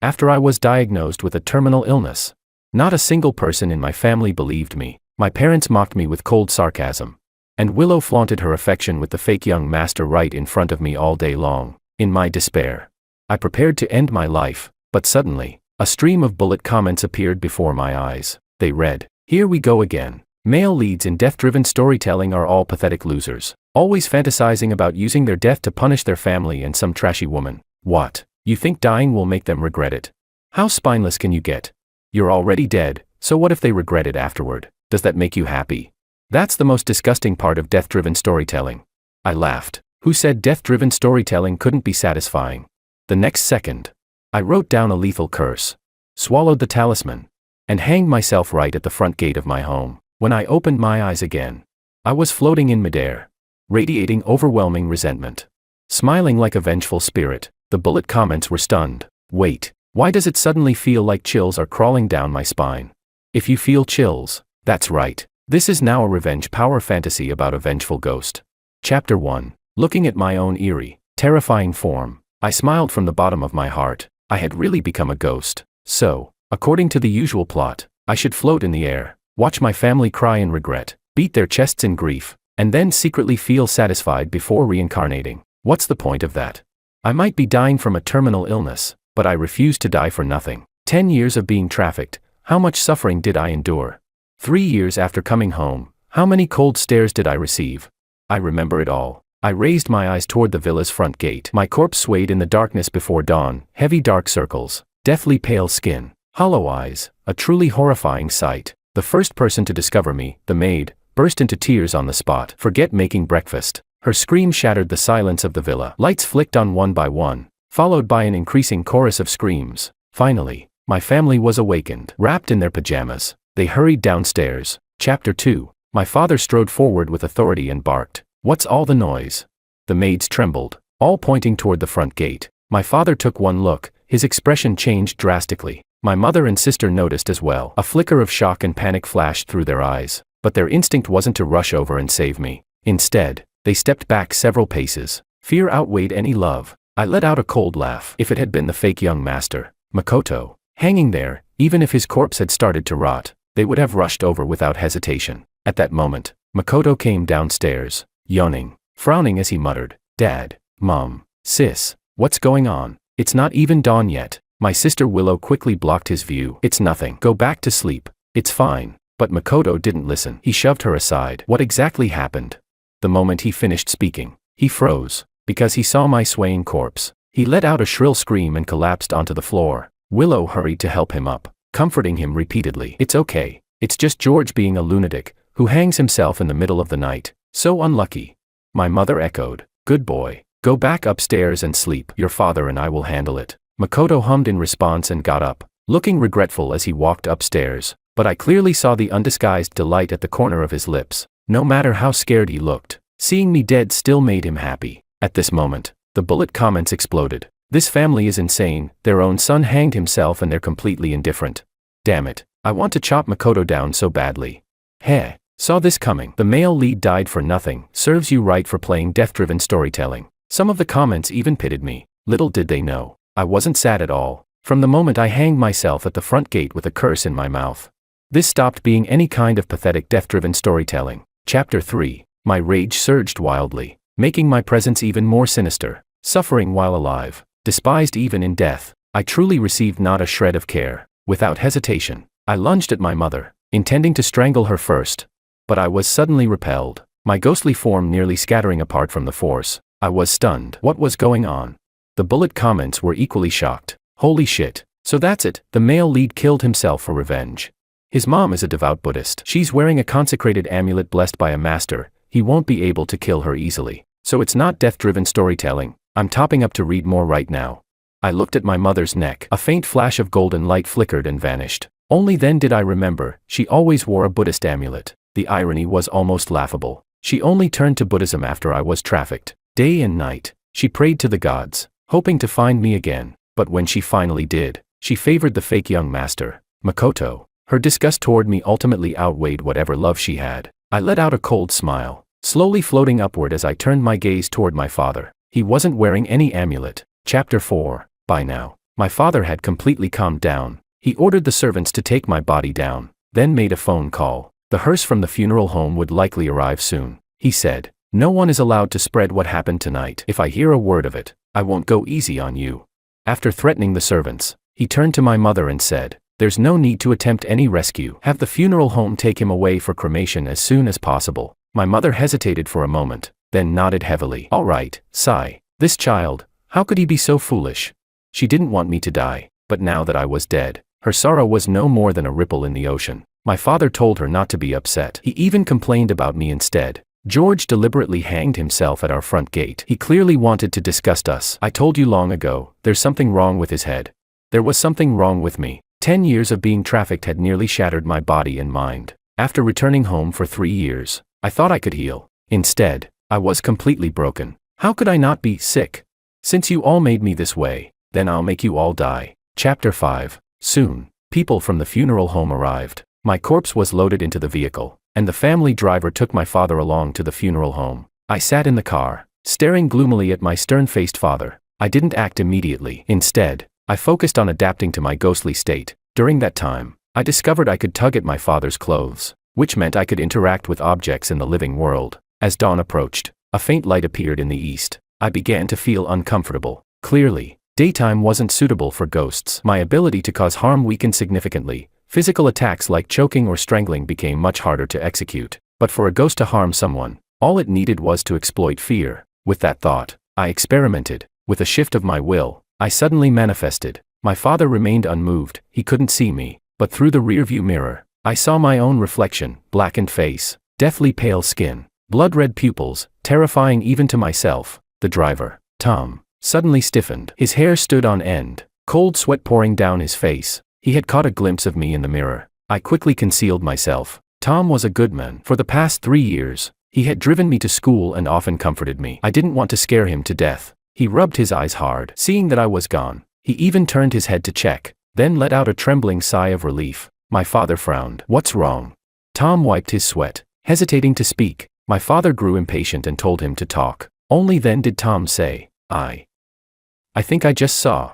after I was diagnosed with a terminal illness. Not a single person in my family believed me. My parents mocked me with cold sarcasm. And Willow flaunted her affection with the fake young master right in front of me all day long. In my despair, I prepared to end my life, but suddenly, a stream of bullet comments appeared before my eyes. They read, "Here we go again. Male leads in death-driven storytelling are all pathetic losers, always fantasizing about using their death to punish their family and some trashy woman. What? You think dying will make them regret it? How spineless can you get? You're already dead, so what if they regret it afterward? Does that make you happy? That's the most disgusting part of death-driven storytelling." I laughed. Who said death-driven storytelling couldn't be satisfying? The next second, I wrote down a lethal curse, swallowed the talisman, and hanged myself right at the front gate of my home. When I opened my eyes again, I was floating in midair, radiating overwhelming resentment. Smiling like a vengeful spirit, the bullet comments were stunned. Wait, why does it suddenly feel like chills are crawling down my spine? If you feel chills, that's right. This is now a revenge power fantasy about a vengeful ghost. Chapter 1. Looking at my own eerie, terrifying form, I smiled from the bottom of my heart. I had really become a ghost. So, according to the usual plot, I should float in the air, watch my family cry in regret, beat their chests in grief, and then secretly feel satisfied before reincarnating. What's the point of that? I might be dying from a terminal illness, but I refuse to die for nothing. 10 years of being trafficked, how much suffering did I endure? 3 years after coming home, how many cold stares did I receive? I remember it all. I raised my eyes toward the villa's front gate. My corpse swayed in the darkness before dawn, heavy dark circles, deathly pale skin, hollow eyes, a truly horrifying sight. The first person to discover me, the maid, burst into tears on the spot. Forget making breakfast. Her scream shattered the silence of the villa. Lights flicked on one by one, followed by an increasing chorus of screams. Finally, my family was awakened. Wrapped in their pajamas, they hurried downstairs. Chapter 2. My father strode forward with authority and barked, "What's all the noise?" The maids trembled, all pointing toward the front gate. My father took one look, his expression changed drastically. My mother and sister noticed as well. A flicker of shock and panic flashed through their eyes, but their instinct wasn't to rush over and save me. Instead, they stepped back several paces. Fear outweighed any love. I let out a cold laugh. If it had been the fake young master, Makoto, hanging there, even if his corpse had started to rot, they would have rushed over without hesitation. At that moment, Makoto came downstairs, yawning, frowning as he muttered, "Dad, Mom, Sis, what's going on? It's not even dawn yet." My sister Willow quickly blocked his view. "It's nothing. Go back to sleep. It's fine." But Makoto didn't listen. He shoved her aside. What exactly happened? The moment he finished speaking, he froze, because he saw my swaying corpse. He let out a shrill scream and collapsed onto the floor. Willow hurried to help him up, comforting him repeatedly. "It's okay. It's just George being a lunatic, who hangs himself in the middle of the night. So unlucky." My mother echoed, "Good boy. Go back upstairs and sleep. Your father and I will handle it." Makoto hummed in response and got up, looking regretful as he walked upstairs, but I clearly saw the undisguised delight at the corner of his lips. No matter how scared he looked, seeing me dead still made him happy. At this moment, the bullet comments exploded. "This family is insane, their own son hanged himself and they're completely indifferent. Damn it, I want to chop Makoto down so badly. Heh, saw this coming. The male lead died for nothing, serves you right for playing death-driven storytelling." Some of the comments even pitied me. Little did they know, I wasn't sad at all. From the moment I hanged myself at the front gate with a curse in my mouth, this stopped being any kind of pathetic death-driven storytelling. Chapter 3. My rage surged wildly, making my presence even more sinister. Suffering while alive, despised even in death, I truly received not a shred of care. Without hesitation, I lunged at my mother, intending to strangle her first. But I was suddenly repelled, my ghostly form nearly scattering apart from the force. I was stunned. What was going on? The bullet comments were equally shocked. Holy shit. So that's it, the male lead killed himself for revenge. His mom is a devout Buddhist. She's wearing a consecrated amulet blessed by a master. He won't be able to kill her easily. So it's not death-driven storytelling. I'm topping up to read more right now. I looked at my mother's neck. A faint flash of golden light flickered and vanished. Only then did I remember, she always wore a Buddhist amulet. The irony was almost laughable. She only turned to Buddhism after I was trafficked. Day and night, she prayed to the gods, hoping to find me again. But when she finally did, she favored the fake young master, Makoto. Her disgust toward me ultimately outweighed whatever love she had. I let out a cold smile, slowly floating upward as I turned my gaze toward my father. He wasn't wearing any amulet. Chapter 4. By now, My father had completely calmed down. He ordered the servants to take my body down, then made a phone call. The hearse from the funeral home would likely arrive soon. He said, "No one is allowed to spread what happened tonight. If I hear a word of it, I won't go easy on you." After threatening the servants, he turned to my mother and said, "There's no need to attempt any rescue. Have the funeral home take him away for cremation as soon as possible." My mother hesitated for a moment, then nodded heavily. "All right, sigh. This child, how could he be so foolish?" She didn't want me to die, but now that I was dead, her sorrow was no more than a ripple in the ocean. My father told her not to be upset. He even complained about me instead. George deliberately hanged himself at our front gate. He clearly wanted to disgust us. "I told you long ago, there's something wrong with his head." There was something wrong with me. 10 years of being trafficked had nearly shattered my body and mind. After returning home for 3 years, I thought I could heal. Instead, I was completely broken. How could I not be sick? Since you all made me this way, then I'll make you all die. Chapter 5. Soon, people from the funeral home arrived. My corpse was loaded into the vehicle, and the family driver took my father along to the funeral home. I sat in the car, staring gloomily at my stern-faced father. I didn't act immediately. Instead, I focused on adapting to my ghostly state. During that time, I discovered I could tug at my father's clothes, which meant I could interact with objects in the living world. As dawn approached, a faint light appeared in the east. I began to feel uncomfortable. Clearly, daytime wasn't suitable for ghosts. My ability to cause harm weakened significantly. Physical attacks like choking or strangling became much harder to execute. But for a ghost to harm someone, all it needed was to exploit fear. With that thought, I experimented. With a shift of my will, I suddenly manifested. My father remained unmoved. He couldn't see me, but through the rearview mirror, I saw my own reflection: blackened face, deathly pale skin, blood-red pupils, terrifying even to myself. The driver, Tom, suddenly stiffened. His hair stood on end, cold sweat pouring down his face. He had caught a glimpse of me in the mirror. I quickly concealed myself. Tom was a good man. For the past 3 years, he had driven me to school and often comforted me. I didn't want to scare him to death. He rubbed his eyes hard, seeing that I was gone. He even turned his head to check, then let out a trembling sigh of relief. My father frowned. "What's wrong?" Tom wiped his sweat, hesitating to speak. My father grew impatient and told him to talk. Only then did Tom say, I think I just saw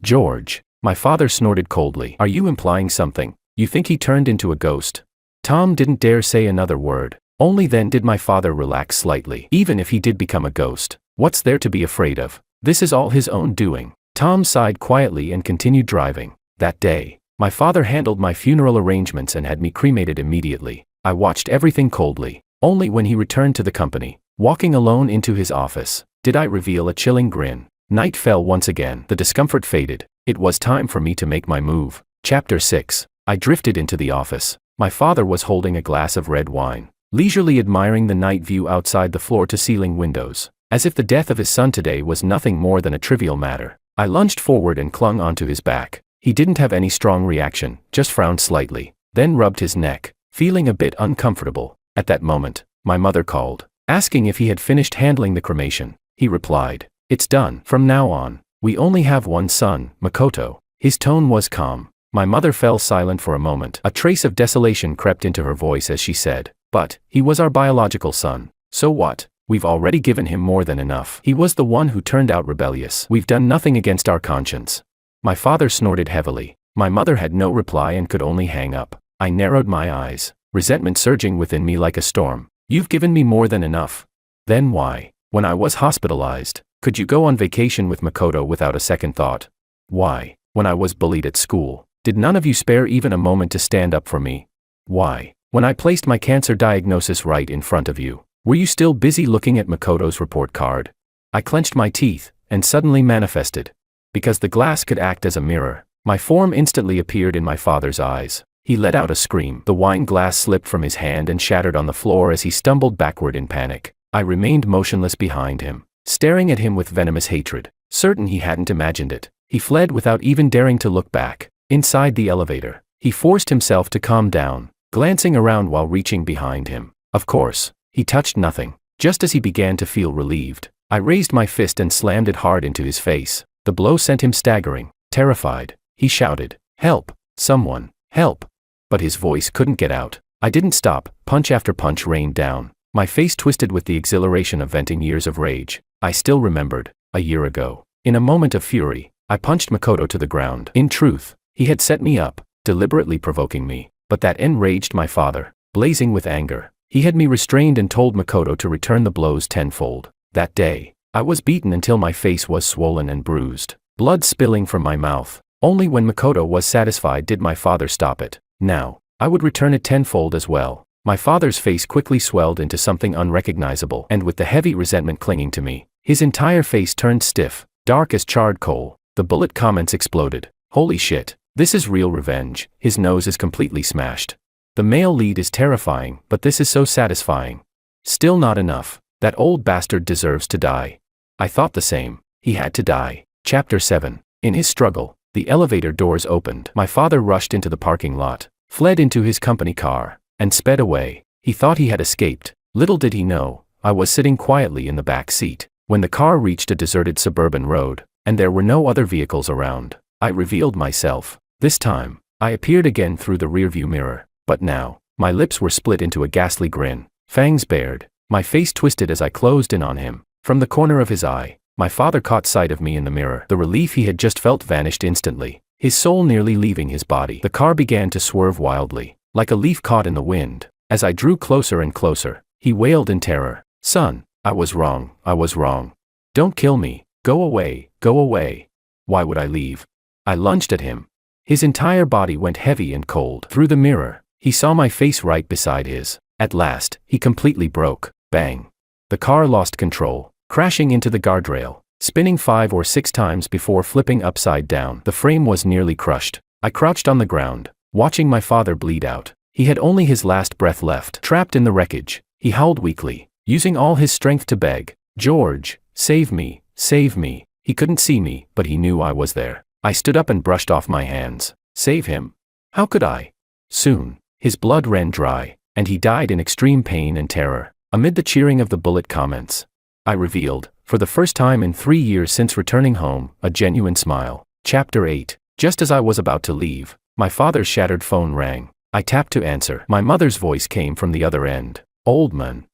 George." My father snorted coldly. "Are you implying something? You think he turned into a ghost?" Tom didn't dare say another word. Only then did my father relax slightly. "Even if he did become a ghost, what's there to be afraid of? This is all his own doing." Tom sighed quietly and continued driving. That day, my father handled my funeral arrangements and had me cremated immediately. I watched everything coldly. Only when he returned to the company, walking alone into his office, did I reveal a chilling grin. Night fell once again. The discomfort faded. It was time for me to make my move. Chapter 6. I drifted into the office. My father was holding a glass of red wine, leisurely admiring the night view outside the floor-to-ceiling windows, as if the death of his son today was nothing more than a trivial matter. I lunged forward and clung onto his back. He didn't have any strong reaction, just frowned slightly, then rubbed his neck, feeling a bit uncomfortable. At that moment, my mother called, asking if he had finished handling the cremation. He replied, "It's done. From now on, we only have one son, Makoto." His tone was calm. My mother fell silent for a moment. A trace of desolation crept into her voice as she said, "But, he was our biological son. So what? We've already given him more than enough. He was the one who turned out rebellious. We've done nothing against our conscience." My father snorted heavily. My mother had no reply and could only hang up. I narrowed my eyes, resentment surging within me like a storm. "You've given me more than enough. Then why, when I was hospitalized, could you go on vacation with Makoto without a second thought? Why, when I was bullied at school, did none of you spare even a moment to stand up for me? Why, when I placed my cancer diagnosis right in front of you, were you still busy looking at Makoto's report card?" I clenched my teeth, and suddenly manifested. Because the glass could act as a mirror, my form instantly appeared in my father's eyes. He let out a scream. The wine glass slipped from his hand and shattered on the floor as he stumbled backward in panic. I remained motionless behind him, staring at him with venomous hatred, certain he hadn't imagined it. He fled without even daring to look back. Inside the elevator, he forced himself to calm down, glancing around while reaching behind him. Of course, he touched nothing. Just as he began to feel relieved, I raised my fist and slammed it hard into his face. The blow sent him staggering. Terrified, he shouted, "Help! Someone, help!" But his voice couldn't get out. I didn't stop. Punch after punch rained down. My face twisted with the exhilaration of venting years of rage. I still remembered, a year ago, in a moment of fury, I punched Makoto to the ground. In truth, he had set me up, deliberately provoking me, but that enraged my father. Blazing with anger, he had me restrained and told Makoto to return the blows tenfold. That day, I was beaten until my face was swollen and bruised, blood spilling from my mouth. Only when Makoto was satisfied did my father stop it. Now, I would return it tenfold as well. My father's face quickly swelled into something unrecognizable, and with the heavy resentment clinging to me, his entire face turned stiff, dark as charred coal. The bullet comments exploded. Holy shit, this is real revenge. His nose is completely smashed. The male lead is terrifying, but this is so satisfying. Still not enough. That old bastard deserves to die. I thought the same. He had to die. Chapter 7. In his struggle, the elevator doors opened. My father rushed into the parking lot, fled into his company car, and sped away. He thought he had escaped. Little did he know, I was sitting quietly in the back seat. When the car reached a deserted suburban road, and there were no other vehicles around, I revealed myself. This time, I appeared again through the rearview mirror, but now, my lips were split into a ghastly grin, fangs bared, my face twisted as I closed in on him. From the corner of his eye, my father caught sight of me in the mirror. The relief he had just felt vanished instantly, his soul nearly leaving his body. The car began to swerve wildly, like a leaf caught in the wind. As I drew closer and closer, he wailed in terror. Son, I was wrong, I was wrong. Don't kill me, go away, go away. Why would I leave? I lunged at him. His entire body went heavy and cold. Through the mirror, he saw my face right beside his. At last, he completely broke. Bang. The car lost control, crashing into the guardrail, spinning 5 or 6 times before flipping upside down. The frame was nearly crushed. I crouched on the ground, watching my father bleed out. He had only his last breath left. Trapped in the wreckage, he howled weakly, using all his strength to beg, George, save me, save me. He couldn't see me, but he knew I was there. I stood up and brushed off my hands. Save him? How could I? Soon, his blood ran dry, and he died in extreme pain and terror. Amid the cheering of the bullet comments, I revealed, for the first time in 3 years since returning home, a genuine smile. Chapter 8. Just as I was about to leave, my father's shattered phone rang. I tapped to answer. My mother's voice came from the other end. Old man.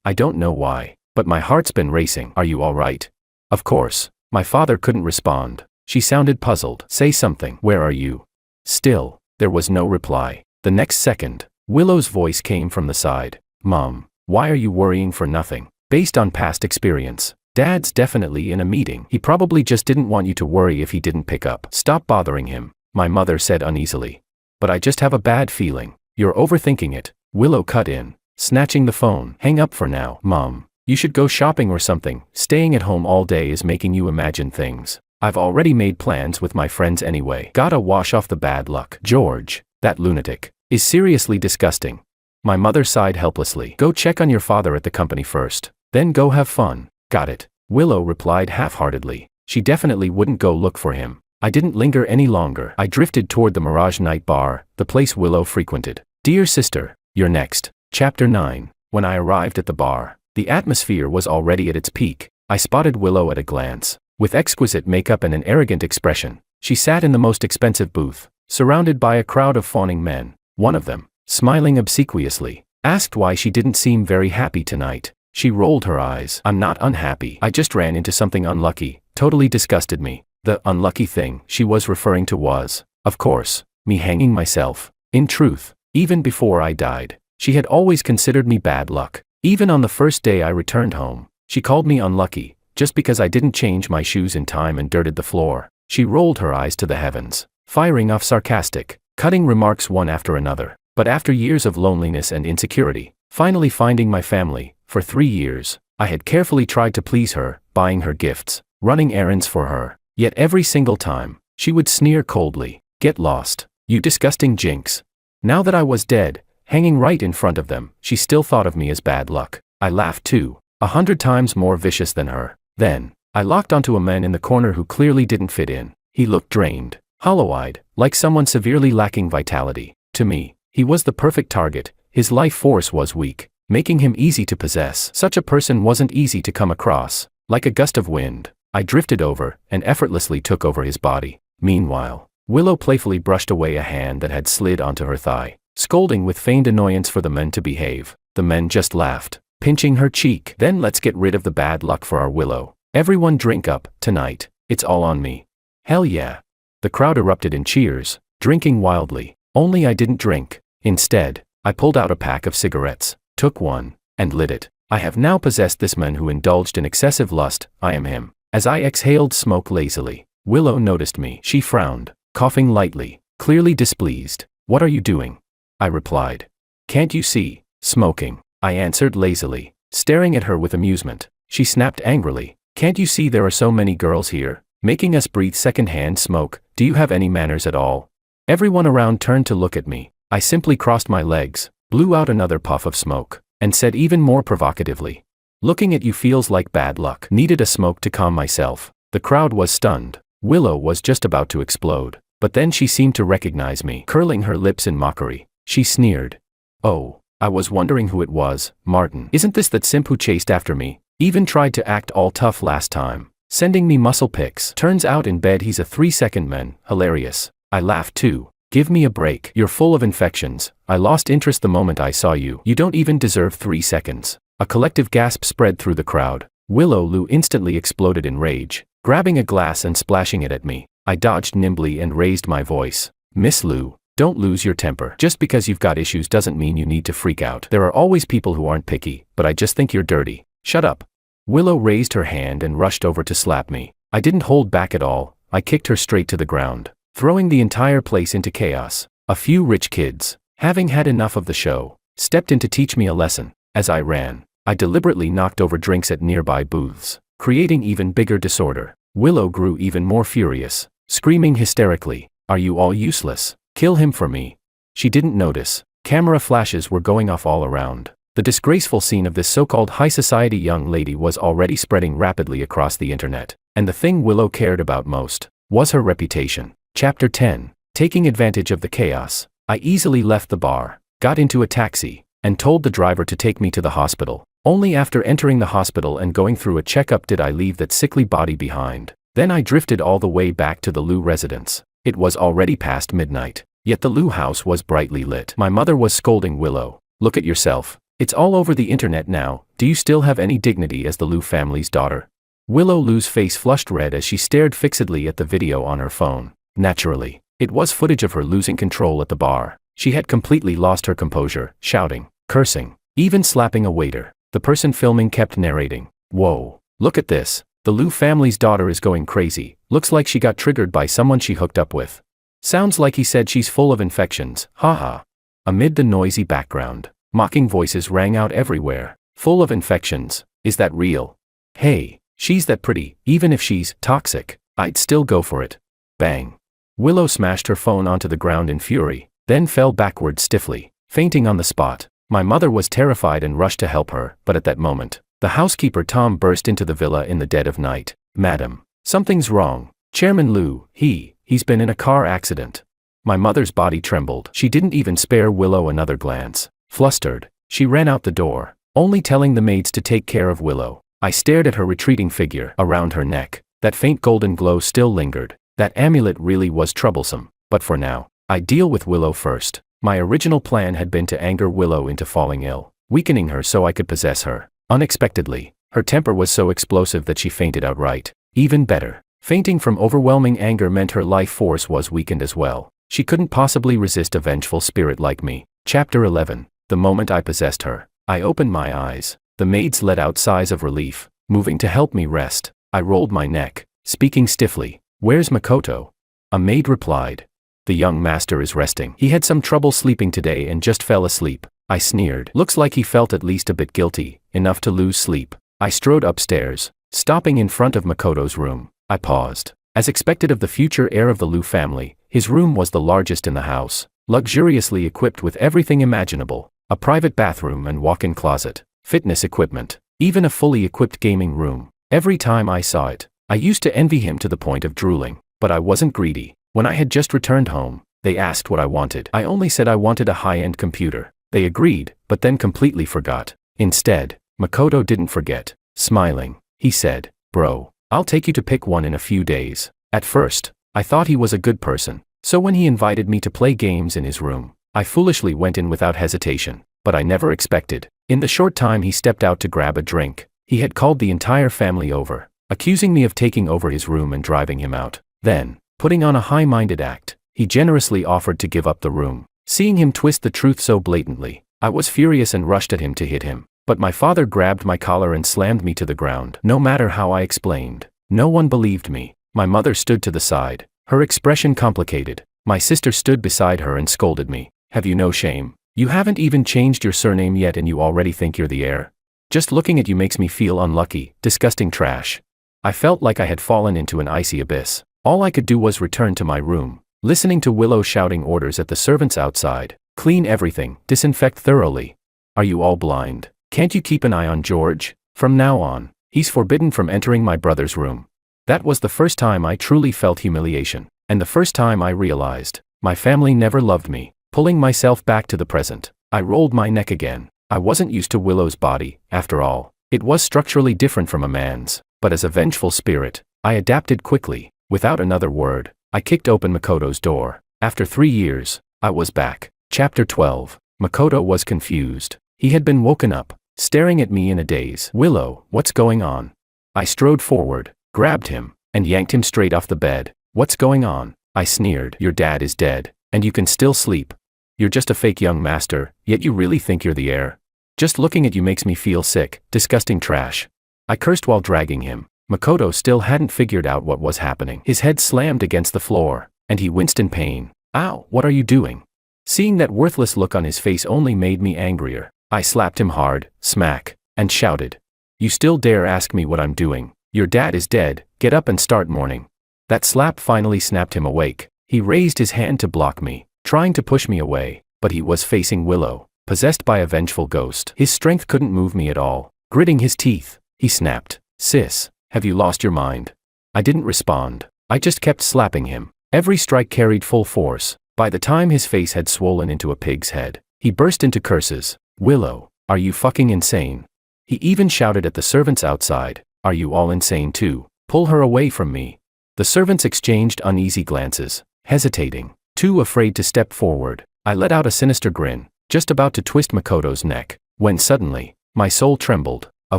I don't know why, but my heart's been racing. Are you all right? Of course. My father couldn't respond. She sounded puzzled. Say something. Where are you? Still, there was no reply. The next second, Willow's voice came from the side. Mom, why are you worrying for nothing? Based on past experience, Dad's definitely in a meeting. He probably just didn't want you to worry if he didn't pick up. Stop bothering him, my mother said uneasily. But I just have a bad feeling. You're overthinking it. Willow cut in, snatching the phone. Hang up for now. Mom, you should go shopping or something. Staying at home all day is making you imagine things. I've already made plans with my friends anyway. Gotta wash off the bad luck. George, that lunatic, is seriously disgusting. My mother sighed helplessly. Go check on your father at the company first, then go have fun. Got it, Willow replied half-heartedly. She definitely wouldn't go look for him. I didn't linger any longer. I drifted toward the Mirage Night Bar, the place Willow frequented. Dear sister, you're next. Chapter 9. When I arrived at the bar, the atmosphere was already at its peak. I spotted Willow at a glance. With exquisite makeup and an arrogant expression, she sat in the most expensive booth, surrounded by a crowd of fawning men. One of them, smiling obsequiously, asked why she didn't seem very happy tonight. She rolled her eyes. I'm not unhappy. I just ran into something unlucky, totally disgusted me. The unlucky thing she was referring to was, of course, me hanging myself. In truth, even before I died, she had always considered me bad luck. Even on the first day I returned home, she called me unlucky, just because I didn't change my shoes in time and dirted the floor. She rolled her eyes to the heavens, firing off sarcastic, cutting remarks one after another. But after years of loneliness and insecurity, finally finding my family, for 3 years, I had carefully tried to please her, buying her gifts, running errands for her. Yet every single time, she would sneer coldly, get lost, you disgusting jinx. Now that I was dead, hanging right in front of them, she still thought of me as bad luck. I laughed too, 100 times more vicious than her. Then, I locked onto a man in the corner who clearly didn't fit in. He looked drained, hollow-eyed, like someone severely lacking vitality. To me, he was the perfect target. His life force was weak, making him easy to possess. Such a person wasn't easy to come across. Like a gust of wind, I drifted over and effortlessly took over his body. Meanwhile, Willow playfully brushed away a hand that had slid onto her thigh, scolding with feigned annoyance for the men to behave. The men just laughed, pinching her cheek. Then let's get rid of the bad luck for our Willow. Everyone drink up, tonight, it's all on me. Hell yeah. The crowd erupted in cheers, drinking wildly. Only I didn't drink. Instead, I pulled out a pack of cigarettes, took one, and lit it. I have now possessed this man who indulged in excessive lust. I am him. As I exhaled smoke lazily, Willow noticed me. She frowned, coughing lightly, clearly displeased. What are you doing? I replied. Can't you see? Smoking. I answered lazily, staring at her with amusement. She snapped angrily. Can't you see there are so many girls here, making us breathe second-hand smoke? Do you have any manners at all? Everyone around turned to look at me. I simply crossed my legs, blew out another puff of smoke, and said even more provocatively, looking at you feels like bad luck. Needed a smoke to calm myself. The crowd was stunned. Willow was just about to explode, but then she seemed to recognize me. Curling her lips in mockery, she sneered. Oh, I was wondering who it was. Martin. Isn't this that simp who chased after me? Even tried to act all tough last time, sending me muscle pics. Turns out in bed he's a 3-second man. Hilarious. I laughed too. Give me a break. You're full of infections. I lost interest the moment I saw you. You don't even deserve 3 seconds. A collective gasp spread through the crowd. Willow Lou instantly exploded in rage, grabbing a glass and splashing it at me. I dodged nimbly and raised my voice. Miss Lou, don't lose your temper. Just because you've got issues doesn't mean you need to freak out. There are always people who aren't picky, but I just think you're dirty. Shut up. Willow raised her hand and rushed over to slap me. I didn't hold back at all. I kicked her straight to the ground, throwing the entire place into chaos. A few rich kids, having had enough of the show, stepped in to teach me a lesson. As I ran, I deliberately knocked over drinks at nearby booths, creating even bigger disorder. Willow grew even more furious, screaming hysterically, "Are you all useless? Kill him for me." She didn't notice. Camera flashes were going off all around. The disgraceful scene of this so-called high society young lady was already spreading rapidly across the internet, and the thing Willow cared about most was her reputation. Chapter 10. Taking advantage of the chaos, I easily left the bar, got into a taxi, and told the driver to take me to the hospital. Only after entering the hospital and going through a checkup did I leave that sickly body behind. Then I drifted all the way back to the Lou residence. It was already past midnight, yet the Lou house was brightly lit. My mother was scolding Willow. Look at yourself. It's all over the internet now. Do you still have any dignity as the Lou family's daughter? Willow Lou's face flushed red as she stared fixedly at the video on her phone. Naturally, it was footage of her losing control at the bar. She had completely lost her composure, shouting, cursing, even slapping a waiter. The person filming kept narrating. Whoa, look at this. The Lou family's daughter is going crazy. Looks like she got triggered by someone she hooked up with. Sounds like he said she's full of infections. Haha. Amid the noisy background, mocking voices rang out everywhere. Full of infections. Is that real? Hey, she's that pretty. Even if she's toxic, I'd still go for it. Bang. Willow smashed her phone onto the ground in fury, then fell backward stiffly, fainting on the spot. My mother was terrified and rushed to help her, but at that moment, the housekeeper Tom burst into the villa in the dead of night. Madam, something's wrong. Chairman Lou, he's been in a car accident. My mother's body trembled. She didn't even spare Willow another glance. Flustered, she ran out the door, only telling the maids to take care of Willow. I stared at her retreating figure. Around her neck, that faint golden glow still lingered. That amulet really was troublesome, but for now, I'd deal with Willow first. My original plan had been to anger Willow into falling ill, weakening her so I could possess her. Unexpectedly, her temper was so explosive that she fainted outright. Even better, fainting from overwhelming anger meant her life force was weakened as well. She couldn't possibly resist a vengeful spirit like me. Chapter 11. The moment I possessed her, I opened my eyes. The maids let out sighs of relief, moving to help me rest. I rolled my neck, speaking stiffly. Where's Makoto? A maid replied. The young master is resting. He had some trouble sleeping today and just fell asleep. I sneered. Looks like he felt at least a bit guilty, enough to lose sleep. I strode upstairs, stopping in front of Makoto's room. I paused. As expected of the future heir of the Lou family, his room was the largest in the house, luxuriously equipped with everything imaginable. A private bathroom and walk-in closet, fitness equipment, even a fully equipped gaming room. Every time I saw it, I used to envy him to the point of drooling. But I wasn't greedy. When I had just returned home, they asked what I wanted. I only said I wanted a high-end computer. They agreed, but then completely forgot. Instead, Makoto didn't forget. Smiling, he said, "Bro, I'll take you to pick one in a few days." At first, I thought he was a good person, so when he invited me to play games in his room, I foolishly went in without hesitation. But I never expected. In the short time he stepped out to grab a drink, he had called the entire family over, accusing me of taking over his room and driving him out. Then, putting on a high-minded act, he generously offered to give up the room. Seeing him twist the truth so blatantly, I was furious and rushed at him to hit him. But my father grabbed my collar and slammed me to the ground. No matter how I explained, no one believed me. My mother stood to the side, her expression complicated. My sister stood beside her and scolded me. Have you no shame? You haven't even changed your surname yet and you already think you're the heir? Just looking at you makes me feel unlucky, disgusting trash. I felt like I had fallen into an icy abyss. All I could do was return to my room, listening to Willow shouting orders at the servants outside. Clean everything, disinfect thoroughly. Are you all blind? Can't you keep an eye on George? From now on, he's forbidden from entering my brother's room. That was the first time I truly felt humiliation, and the first time I realized my family never loved me. Pulling myself back to the present, I rolled my neck again. I wasn't used to Willow's body, after all. It was structurally different from a man's, but as a vengeful spirit, I adapted quickly. Without another word, I kicked open Makoto's door. After 3 years, I was back. Chapter 12. Makoto was confused. He had been woken up, staring at me in a daze. Willow, what's going on? I strode forward, grabbed him, and yanked him straight off the bed. What's going on? I sneered. Your dad is dead, and you can still sleep. You're just a fake young master, yet you really think you're the heir. Just looking at you makes me feel sick, disgusting trash. I cursed while dragging him. Makoto still hadn't figured out what was happening. His head slammed against the floor, and he winced in pain. Ow, what are you doing? Seeing that worthless look on his face only made me angrier. I slapped him hard, smack, and shouted. You still dare ask me what I'm doing? Your dad is dead, get up and start mourning. That slap finally snapped him awake. He raised his hand to block me, trying to push me away, but he was facing Willow, possessed by a vengeful ghost. His strength couldn't move me at all. Gritting his teeth, he snapped. Sis, have you lost your mind? I didn't respond. I just kept slapping him. Every strike carried full force. By the time his face had swollen into a pig's head, he burst into curses. Willow, are you fucking insane? He even shouted at the servants outside. Are you all insane too? Pull her away from me. The servants exchanged uneasy glances, hesitating, too afraid to step forward. I let out a sinister grin, just about to twist Makoto's neck, when suddenly, my soul trembled. A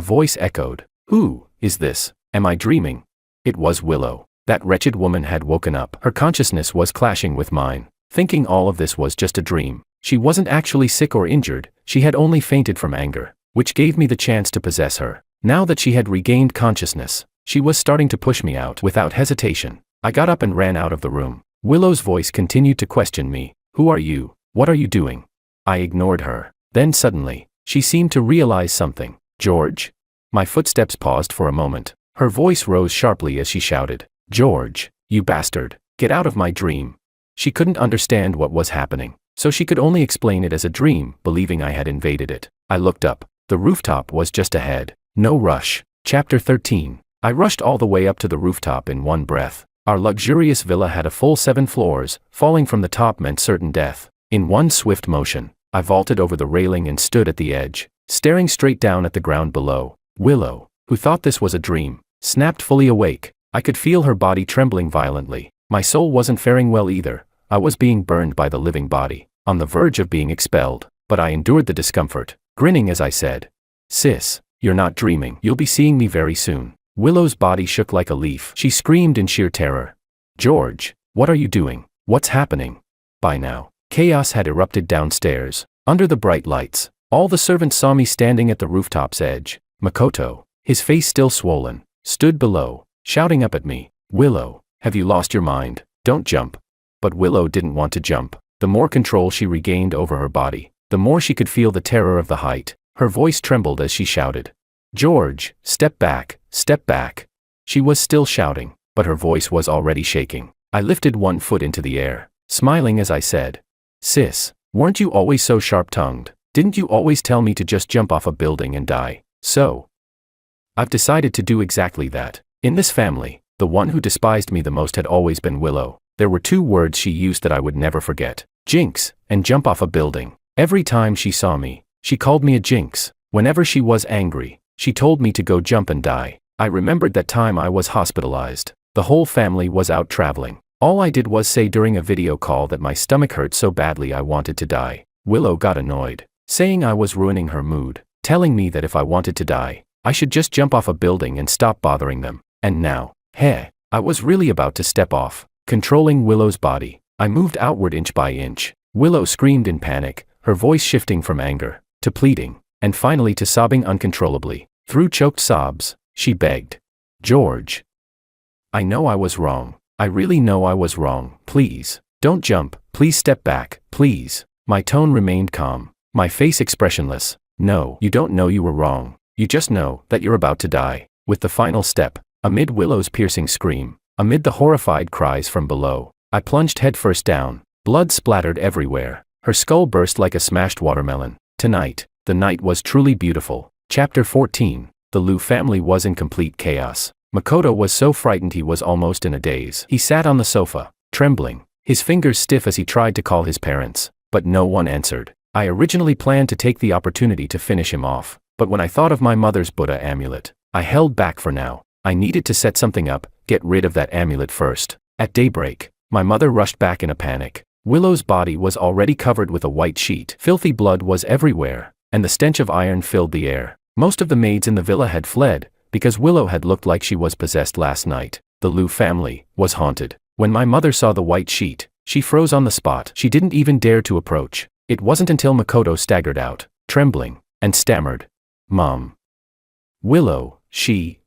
voice echoed. Who is this? Am I dreaming? It was Willow. That wretched woman had woken up. Her consciousness was clashing with mine, thinking all of this was just a dream. She wasn't actually sick or injured, she had only fainted from anger, which gave me the chance to possess her. Now that she had regained consciousness, she was starting to push me out. Without hesitation, I got up and ran out of the room. Willow's voice continued to question me. Who are you? What are you doing? I ignored her. Then suddenly, she seemed to realize something. George? My footsteps paused for a moment. Her voice rose sharply as she shouted. George, you bastard, get out of my dream. She couldn't understand what was happening, so she could only explain it as a dream, believing I had invaded it. I looked up. The rooftop was just ahead. No rush. Chapter 13. I rushed all the way up to the rooftop in one breath. Our luxurious villa had a full 7 floors. Falling from the top meant certain death. In one swift motion, I vaulted over the railing and stood at the edge, staring straight down at the ground below. Willow, who thought this was a dream, snapped fully awake. I could feel her body trembling violently. My soul wasn't faring well either. I was being burned by the living body, on the verge of being expelled, but I endured the discomfort, grinning as I said, Sis, you're not dreaming. You'll be seeing me very soon. Willow's body shook like a leaf. She screamed in sheer terror. George, what are you doing? What's happening? By now, chaos had erupted downstairs. Under the bright lights, all the servants saw me standing at the rooftop's edge. Makoto, his face still swollen, stood below, shouting up at me. Willow, have you lost your mind? Don't jump. But Willow didn't want to jump. The more control she regained over her body, the more she could feel the terror of the height. Her voice trembled as she shouted. George, step back, step back. She was still shouting, but her voice was already shaking. I lifted one foot into the air, smiling as I said, Sis, weren't you always so sharp-tongued? Didn't you always tell me to just jump off a building and die? So, I've decided to do exactly that. In this family, the one who despised me the most had always been Willow. There were 2 words she used that I would never forget. Jinx, and jump off a building. Every time she saw me, she called me a jinx. Whenever she was angry, she told me to go jump and die. I remembered that time I was hospitalized. The whole family was out traveling. All I did was say during a video call that my stomach hurt so badly I wanted to die. Willow got annoyed, saying I was ruining her mood, telling me that if I wanted to die, I should just jump off a building and stop bothering them. And now, I was really about to step off. Controlling Willow's body, I moved outward inch by inch. Willow screamed in panic, her voice shifting from anger to pleading, and finally to sobbing uncontrollably. Through choked sobs, she begged, "George, I know I was wrong. I really know I was wrong. Please, don't jump. Please step back, please." My tone remained calm, my face expressionless. "No, you don't know you were wrong. You just know that you're about to die." With the final step, amid Willow's piercing scream, amid the horrified cries from below, I plunged headfirst down. Blood splattered everywhere. Her skull burst like a smashed watermelon. Tonight, the night was truly beautiful. Chapter 14. The Liu family was in complete chaos. Makoto was so frightened he was almost in a daze. He sat on the sofa, trembling, his fingers stiff as he tried to call his parents, but no one answered. I originally planned to take the opportunity to finish him off, but when I thought of my mother's Buddha amulet, I held back for now. I needed to set something up, get rid of that amulet first. At daybreak, my mother rushed back in a panic. Willow's body was already covered with a white sheet. Filthy blood was everywhere, and the stench of iron filled the air. Most of the maids in the villa had fled, because Willow had looked like she was possessed last night. The Liu family was haunted. When my mother saw the white sheet, she froze on the spot. She didn't even dare to approach. It wasn't until Makoto staggered out, trembling, and stammered, "Mom." "Willow, she."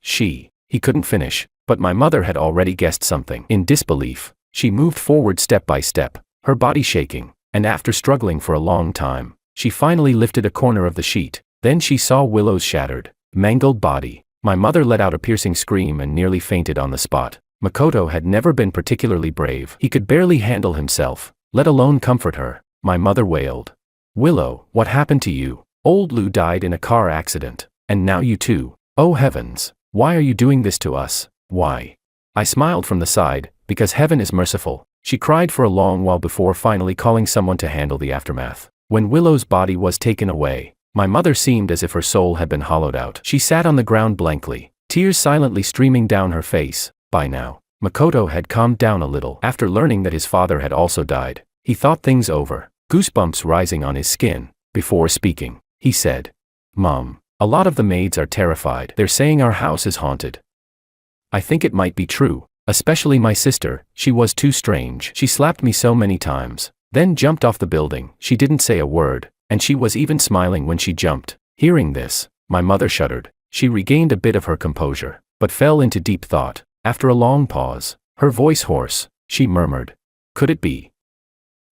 He couldn't finish, but my mother had already guessed something. In disbelief, she moved forward step by step, her body shaking, and after struggling for a long time, she finally lifted a corner of the sheet. Then she saw Willow's shattered, mangled body. My mother let out a piercing scream and nearly fainted on the spot. Makoto had never been particularly brave. He could barely handle himself, let alone comfort her. My mother wailed, "Willow, what happened to you? Old Liu died in a car accident, and now you too. Oh heavens, why are you doing this to us? Why?" I smiled from the side, because heaven is merciful. She cried for a long while before finally calling someone to handle the aftermath. When Willow's body was taken away, my mother seemed as if her soul had been hollowed out. She sat on the ground blankly, tears silently streaming down her face. By now, Makoto had calmed down a little. After learning that his father had also died, he thought things over, goosebumps rising on his skin. Before speaking, he said, "Mom, a lot of the maids are terrified. They're saying our house is haunted. I think it might be true. Especially my sister, she was too strange. She slapped me so many times, then jumped off the building. She didn't say a word, and she was even smiling when she jumped." Hearing this, my mother shuddered. She regained a bit of her composure, but fell into deep thought. After a long pause, her voice hoarse, she murmured, "Could it be?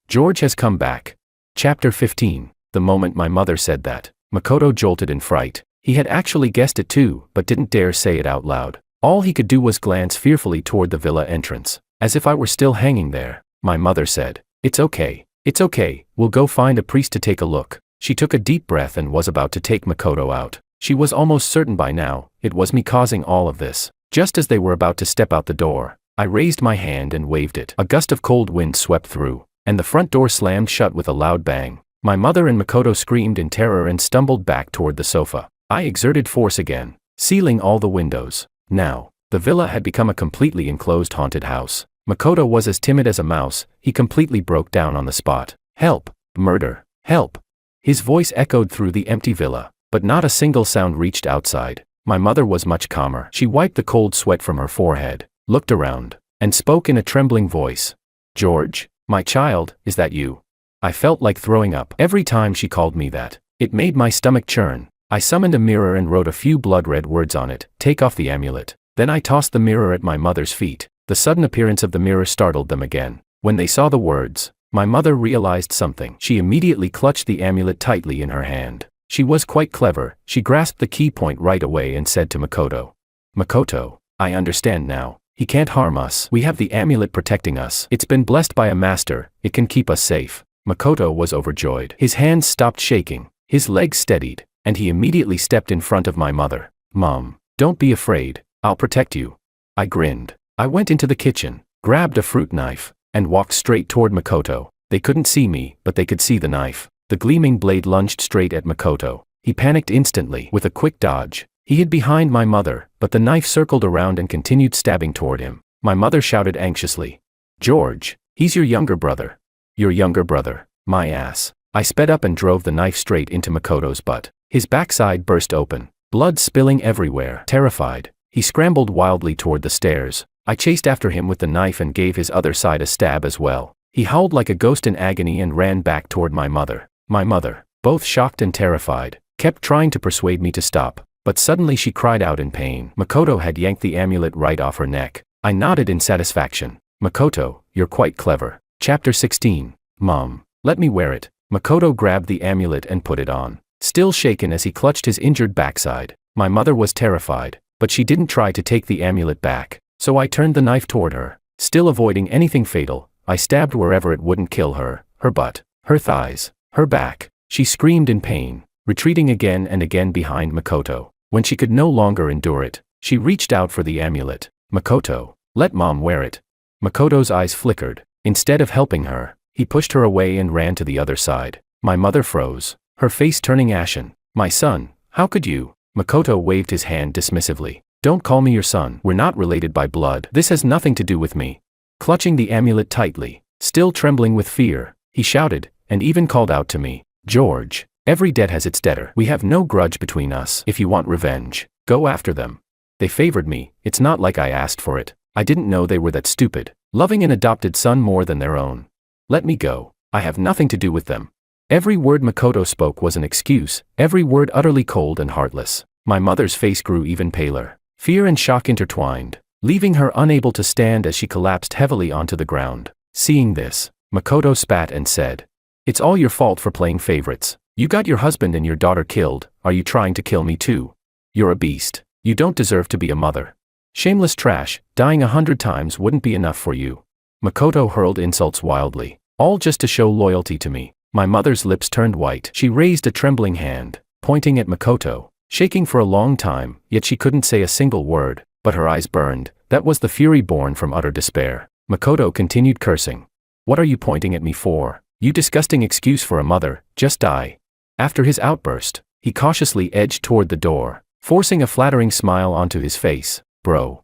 George has come back." Chapter 15. The moment my mother said that, Makoto jolted in fright. He had actually guessed it too, but didn't dare say it out loud. All he could do was glance fearfully toward the villa entrance, as if I were still hanging there. My mother said, It's okay, we'll go find a priest to take a look." She took a deep breath and was about to take Makoto out. She was almost certain by now, it was me causing all of this. Just as they were about to step out the door, I raised my hand and waved it. A gust of cold wind swept through, and the front door slammed shut with a loud bang. My mother and Makoto screamed in terror and stumbled back toward the sofa. I exerted force again, sealing all the windows. Now, the villa had become a completely enclosed haunted house. Makoto was as timid as a mouse. He completely broke down on the spot. "Help! Murder! Help!" His voice echoed through the empty villa, but not a single sound reached outside. My mother was much calmer. She wiped the cold sweat from her forehead, looked around, and spoke in a trembling voice. "George, my child, is that you?" I felt like throwing up every time she called me that. It made my stomach churn. I summoned a mirror and wrote a few blood-red words on it. "Take off the amulet." Then I tossed the mirror at my mother's feet. The sudden appearance of the mirror startled them again. When they saw the words, my mother realized something. She immediately clutched the amulet tightly in her hand. She was quite clever. She grasped the key point right away and said to Makoto, "Makoto, I understand now. He can't harm us. We have the amulet protecting us. It's been blessed by a master. It can keep us safe." Makoto was overjoyed. His hands stopped shaking, his legs steadied, and he immediately stepped in front of my mother. "Mom, don't be afraid. I'll protect you." I grinned. I went into the kitchen, grabbed a fruit knife, and walked straight toward Makoto. They couldn't see me, but they could see the knife. The gleaming blade lunged straight at Makoto. He panicked instantly. With a quick dodge, he hid behind my mother, but the knife circled around and continued stabbing toward him. My mother shouted anxiously, "George, he's your younger brother." "Your younger brother, my ass." I sped up and drove the knife straight into Makoto's butt. His backside burst open, blood spilling everywhere. Terrified, he scrambled wildly toward the stairs. I chased after him with the knife and gave his other side a stab as well. He howled like a ghost in agony and ran back toward my mother. My mother, both shocked and terrified, kept trying to persuade me to stop, but suddenly she cried out in pain. Makoto had yanked the amulet right off her neck. I nodded in satisfaction. Makoto, you're quite clever. Chapter 16. Mom, let me wear it. Makoto grabbed the amulet and put it on, still shaken as he clutched his injured backside. My mother was terrified, but she didn't try to take the amulet back, so I turned the knife toward her. Still avoiding anything fatal, I stabbed wherever it wouldn't kill her, her butt, her thighs, her back. She screamed in pain, retreating again and again behind Makoto. When she could no longer endure it, she reached out for the amulet. Makoto, let Mom wear it. Makoto's eyes flickered. Instead of helping her, he pushed her away and ran to the other side. My mother froze, her face turning ashen. My son, how could you? Makoto waved his hand dismissively. Don't call me your son. We're not related by blood. This has nothing to do with me. Clutching the amulet tightly, still trembling with fear, he shouted, and even called out to me. George, every debt has its debtor. We have no grudge between us. If you want revenge, go after them. They favored me. It's not like I asked for it. I didn't know they were that stupid, loving an adopted son more than their own. Let me go. I have nothing to do with them. Every word Makoto spoke was an excuse, every word utterly cold and heartless. My mother's face grew even paler. Fear and shock intertwined, leaving her unable to stand as she collapsed heavily onto the ground. Seeing this, Makoto spat and said, It's all your fault for playing favorites. You got your husband and your daughter killed. Are you trying to kill me too? You're a beast. You don't deserve to be a mother. Shameless trash, dying 100 times wouldn't be enough for you. Makoto hurled insults wildly, all just to show loyalty to me. My mother's lips turned white. She raised a trembling hand, pointing at Makoto, shaking for a long time, yet she couldn't say a single word, but her eyes burned. That was the fury born from utter despair. Makoto continued cursing. What are you pointing at me for? You disgusting excuse for a mother, just die. After his outburst, he cautiously edged toward the door, forcing a flattering smile onto his face. Bro,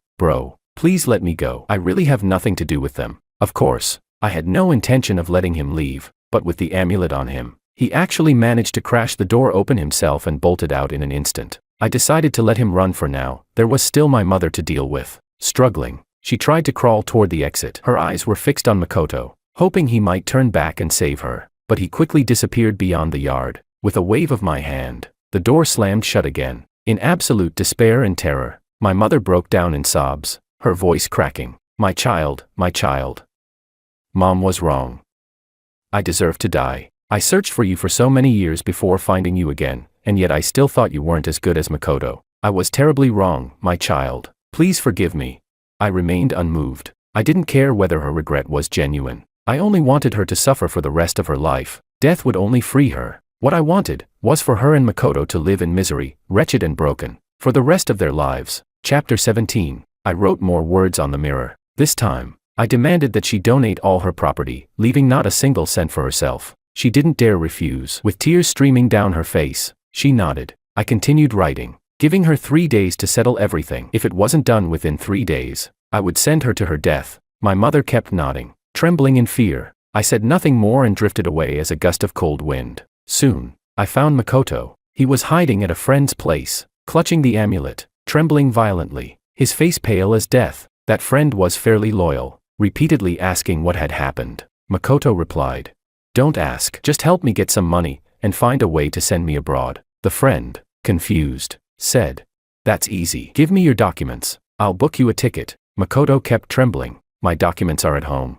please let me go. I really have nothing to do with them. Of course, I had no intention of letting him leave, but with the amulet on him, he actually managed to crash the door open himself and bolted out in an instant. I decided to let him run for now. There was still my mother to deal with. Struggling, she tried to crawl toward the exit. Her eyes were fixed on Makoto, hoping he might turn back and save her, but he quickly disappeared beyond the yard. With a wave of my hand, the door slammed shut again. In absolute despair and terror, my mother broke down in sobs, her voice cracking. My child, my child. Mom was wrong. I deserve to die. I searched for you for so many years before finding you again, and yet I still thought you weren't as good as Makoto. I was terribly wrong, my child. Please forgive me. I remained unmoved. I didn't care whether her regret was genuine. I only wanted her to suffer for the rest of her life. Death would only free her. What I wanted was for her and Makoto to live in misery, wretched and broken, for the rest of their lives. Chapter 17. I wrote more words on the mirror. This time, I demanded that she donate all her property, leaving not a single cent for herself. She didn't dare refuse. With tears streaming down her face, she nodded. I continued writing, giving her 3 days to settle everything. If it wasn't done within 3 days, I would send her to her death. My mother kept nodding, trembling in fear. I said nothing more and drifted away as a gust of cold wind. Soon, I found Makoto. He was hiding at a friend's place, clutching the amulet, trembling violently, his face pale as death. That friend was fairly loyal, repeatedly asking what had happened. Makoto replied, Don't ask, just help me get some money, and find a way to send me abroad. The friend, confused, said, That's easy. Give me your documents. I'll book you a ticket. Makoto kept trembling. My documents are at home.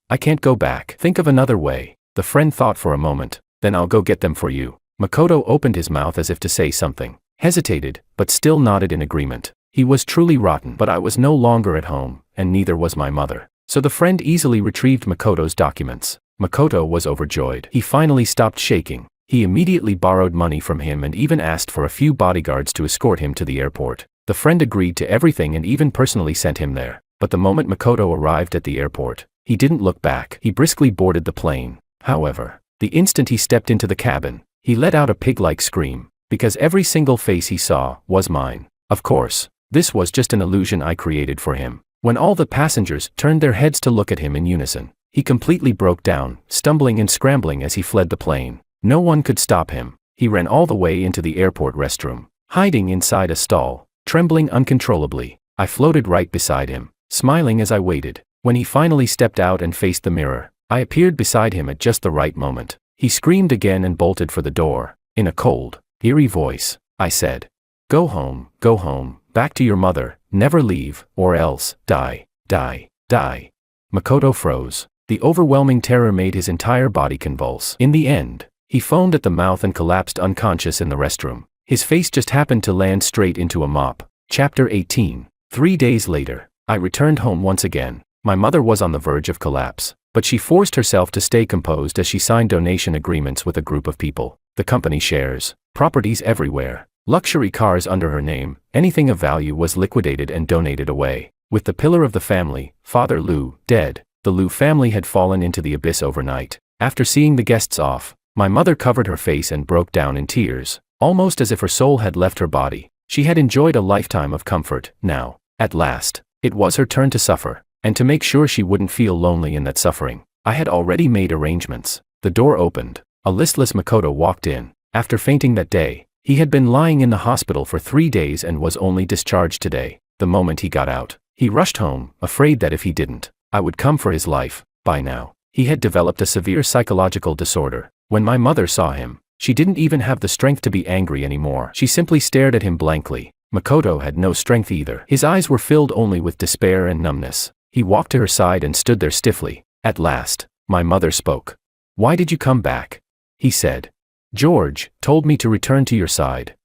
I can't go back. Think of another way. The friend thought for a moment. Then I'll go get them for you. Makoto opened his mouth as if to say something, hesitated, but still nodded in agreement. He was truly rotten, but I was no longer at home, and neither was my mother. So the friend easily retrieved Makoto's documents. Makoto was overjoyed. He finally stopped shaking. He immediately borrowed money from him and even asked for a few bodyguards to escort him to the airport. The friend agreed to everything and even personally sent him there. But the moment Makoto arrived at the airport, he didn't look back. He briskly boarded the plane. However, the instant he stepped into the cabin, he let out a pig-like scream, because every single face he saw was mine. Of course, this was just an illusion I created for him. When all the passengers turned their heads to look at him in unison, he completely broke down, stumbling and scrambling as he fled the plane. No one could stop him. He ran all the way into the airport restroom, hiding inside a stall, trembling uncontrollably. I floated right beside him. smiling as I waited. When he finally stepped out and faced the mirror, I appeared beside him at just the right moment. He screamed again and bolted for the door. In a cold, eerie voice, I said, go home, back to your mother, never leave, or else, die, die, die. Makoto froze. The overwhelming terror made his entire body convulse. In the end, he foamed at the mouth and collapsed unconscious in the restroom. His face just happened to land straight into a mop. Chapter 18. 3 days later, I returned home once again. My mother was on the verge of collapse, but she forced herself to stay composed as she signed donation agreements with a group of people. The company shares, properties everywhere, luxury cars under her name, anything of value was liquidated and donated away. With the pillar of the family, Father Liu, dead, the Liu family had fallen into the abyss overnight. After seeing the guests off, my mother covered her face and broke down in tears, almost as if her soul had left her body. She had enjoyed a lifetime of comfort. Now, at last, it was her turn to suffer, and to make sure she wouldn't feel lonely in that suffering, I had already made arrangements. The door opened. A listless Makoto walked in. After fainting that day, he had been lying in the hospital for 3 days and was only discharged today. The moment he got out, he rushed home, afraid that if he didn't, I would come for his life. By now, he had developed a severe psychological disorder. When my mother saw him, she didn't even have the strength to be angry anymore. She simply stared at him blankly. Makoto had no strength either. His eyes were filled only with despair and numbness. He walked to her side and stood there stiffly. At last, my mother spoke. Why did you come back? He said. George told me to return to your side.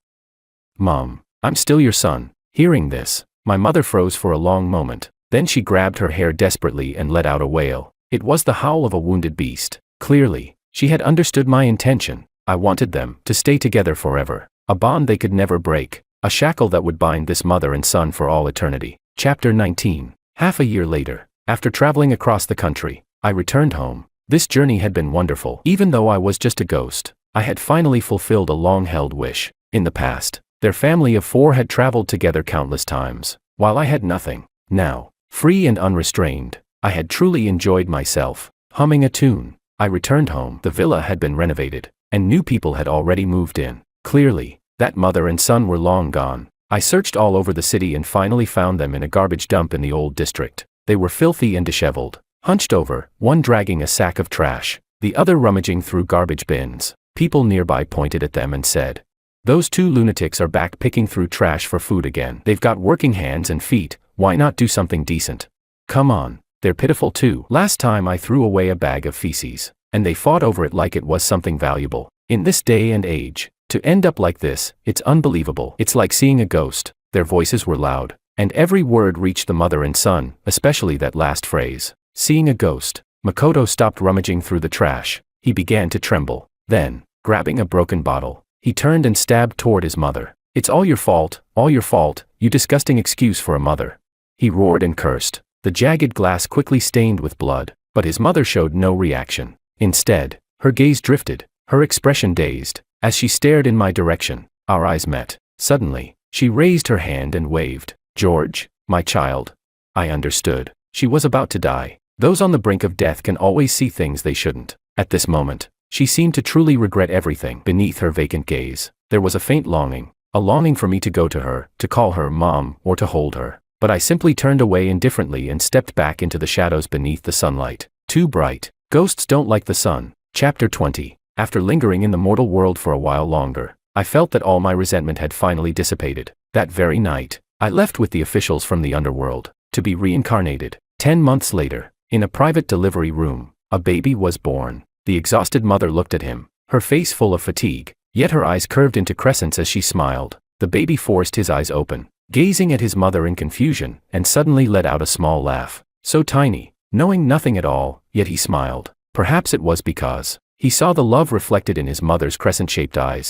Mom, I'm still your son. Hearing this, my mother froze for a long moment. Then she grabbed her hair desperately and let out a wail. It was the howl of a wounded beast. Clearly, she had understood my intention. I wanted them to stay together forever. A bond they could never break. A shackle that would bind this mother and son for all eternity. Chapter 19. Half a year later, after traveling across the country, I returned home. This journey had been wonderful. Even though I was just a ghost, I had finally fulfilled a long-held wish. In the past, their family of 4 had traveled together countless times, while I had nothing. Now, free and unrestrained, I had truly enjoyed myself. Humming a tune, I returned home. The villa had been renovated, and new people had already moved in. Clearly, that mother and son were long gone. I searched all over the city and finally found them in a garbage dump in the old district. They were filthy and disheveled, hunched over, one dragging a sack of trash, the other rummaging through garbage bins. People nearby pointed at them and said, "Those 2 lunatics are back picking through trash for food again. They've got working hands and feet, why not do something decent? Come on, they're pitiful too. Last time I threw away a bag of feces, and they fought over it like it was something valuable. In this day and age, to end up like this, it's unbelievable. It's like seeing a ghost." Their voices were loud, and every word reached the mother and son, especially that last phrase, seeing a ghost. Makoto stopped rummaging through the trash. He began to tremble. Then, grabbing a broken bottle, he turned and stabbed toward his mother. "It's all your fault, you disgusting excuse for a mother." He roared and cursed. The jagged glass quickly stained with blood, but his mother showed no reaction. Instead, her gaze drifted, her expression dazed, as she stared in my direction. Our eyes met. Suddenly, she raised her hand and waved. "George, my child." I understood. She was about to die. Those on the brink of death can always see things they shouldn't. At this moment, she seemed to truly regret everything. Beneath her vacant gaze, there was a faint longing, a longing for me to go to her, to call her mom, or to hold her. But I simply turned away indifferently and stepped back into the shadows beneath the sunlight. Too bright. Ghosts don't like the sun. Chapter 20. After lingering in the mortal world for a while longer, I felt that all my resentment had finally dissipated. That very night, I left with the officials from the underworld, to be reincarnated. 10 months later, in a private delivery room, a baby was born. The exhausted mother looked at him, her face full of fatigue, yet her eyes curved into crescents as she smiled. The baby forced his eyes open, gazing at his mother in confusion, and suddenly let out a small laugh. So tiny, knowing nothing at all, yet he smiled. Perhaps it was because he saw the love reflected in his mother's crescent-shaped eyes.